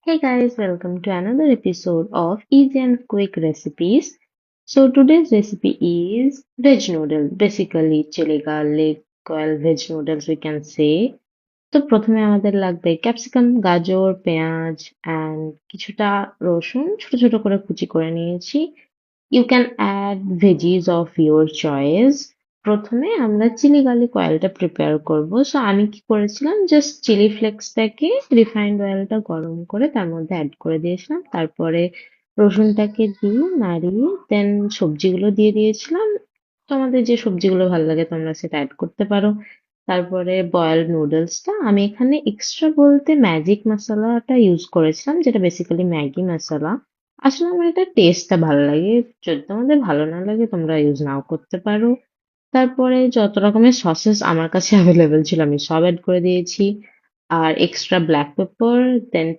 Hey guys, welcome to another episode of Easy and Quick Recipes. So today's recipe is veg noodle, basically chili garlic oil veg noodles we can say. তো প্রথমে আমাদের লাগবে capsicum, গাজর, পেঁয়াজ and কিছুটা রসুন ছোট ছোট করে কুচি করে নিয়েছি। You can add veggies of your choice. প্রথমে আমরা চিলি গার্লিক অয়েলটা প্রিপেয়ার করব। সো আমি কি করেছিলাম, জাস্ট চিলি ফ্লেক্সটাকে রিফাইন্ড অয়েলটা গরম করে তার মধ্যে অ্যাড করে দিয়েছিলাম, তারপরে রসুনটাকে দিয়ে নাড়িয়ে দেন সবজিগুলো দিয়ে দিয়েছিলাম। তোমাদের যে সবজিগুলো ভালো লাগে তোমরা সেটা অ্যাড করতে পারো। তারপরে বয়েলড নুডলসটা আমি এখানে এক্সট্রা বলতে ম্যাজিক মশলাটা ইউজ করেছিলাম, যেটা বেসিক্যালি ম্যাগি মশলা। আসলে আমার এটা টেস্টটা ভালো লাগে। যদি তোমাদের ভালো না লাগে তোমরা ইউজ নাও করতে পারো। তারপরে যত রকমের সসেস আমার কাছে অ্যাভেলেবেল ছিল আমি সব অ্যাড করে দিয়েছি। আর এক্সট্রা ব্ল্যাক পেপার, দেন